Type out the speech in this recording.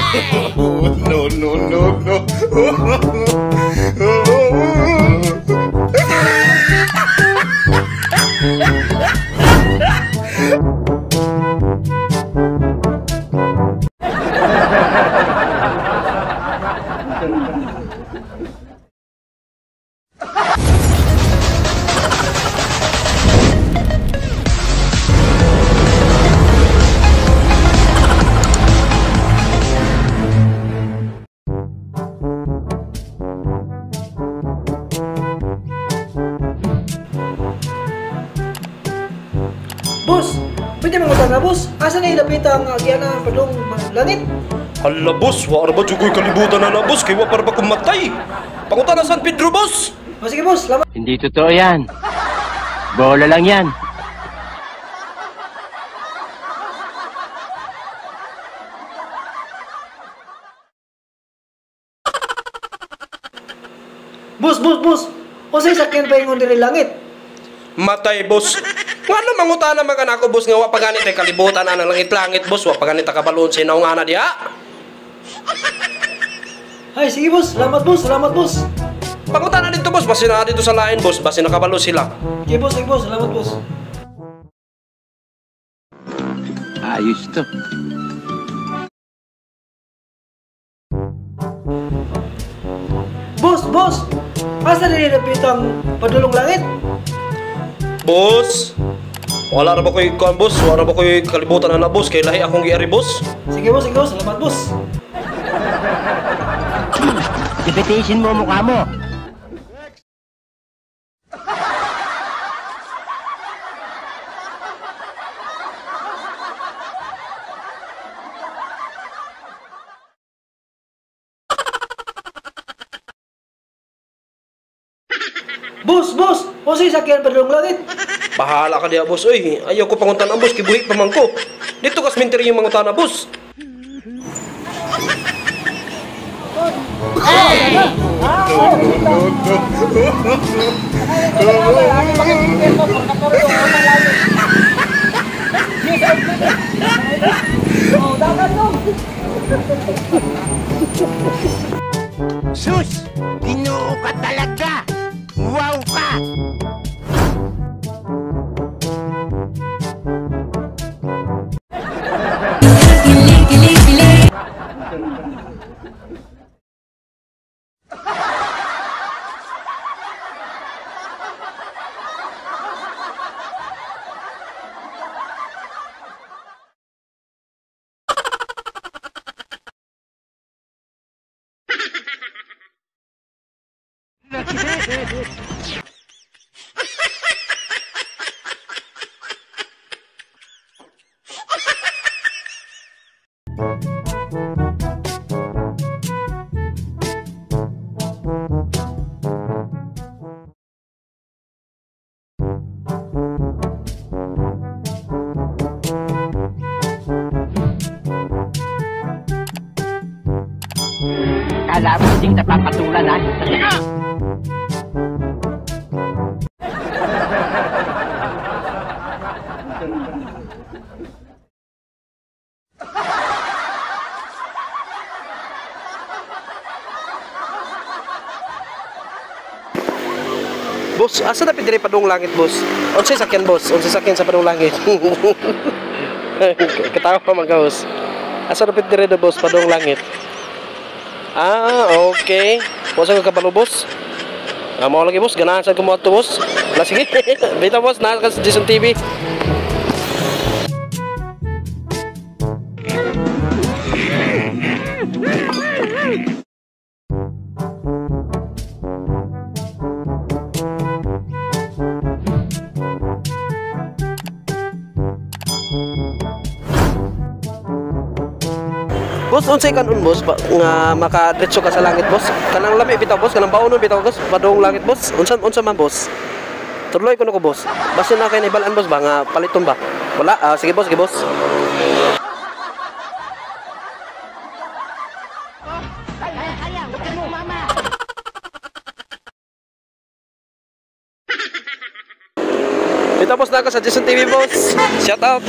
No, no, no, no. Bos, pwede mangutang na bos? Asa na ilapit ang agyan na padong langit? Hala boss, wa ba jugoy kalibutan na boss, kay wa para ba kumatay? Pangutan na San Pedro boss. O sige boss, salamat. Hindi totoo yan. Bola lang yan. Bos. O say sakyan pa yung diri langit. Matay boss. Ngano mangutana man kanako boss nga wa pa ganit ay kalibutan na ng langit-langit boss, wa pa ganit kabalon sinaw nga na diha. Ay, sige boss, salamat boss. Pangutan na dito boss, basi na dito sa lain boss, basi nakabalo sila. Sige boss, salamat boss. Ayos to. Boss, asa na ilapit ang padulong langit? Boss, wala ra ba koy kuan boss, wala ra ba koy kalibutan na boss, kay lahi akong giari boss. Sige boss, salamat boss. Repetition mo mukha mo. Boss, o say sakyan padulong langit. Bahala ka diha boss, oy. Ayaw ko panguntan ang boss, kibuhi pa man ko. Dito kas minteri yung mangutan na boss. Sus! Ginoo ka talaga! Wow ka! Kala mo ding napapatulan ha? Boss, asa na pidiri padung langit boss? Unsay sakyan boss? Unsay sakyan sa padung langit? Katawa pa mga boss. Asa na pidiri do boss padung langit? Ah, okay. Wasa ka kabalo boss? Mo lagi boss, ganahan sa kumuha to boss. La sige. Bita boss, na sa Jason TV. Boss, unsay kanon boss nga makadiretso ka sa langit boss? Kanang lami bitaw boss, kanang baonon bitaw boss, padung langit boss. Unsa man boss? Tuloy ko nako boss. Basta na kay ibalan boss ba nga paliton ba? Wala, sige boss, sige boss. Dito boss na ako sa Jason TV boss. Shout out.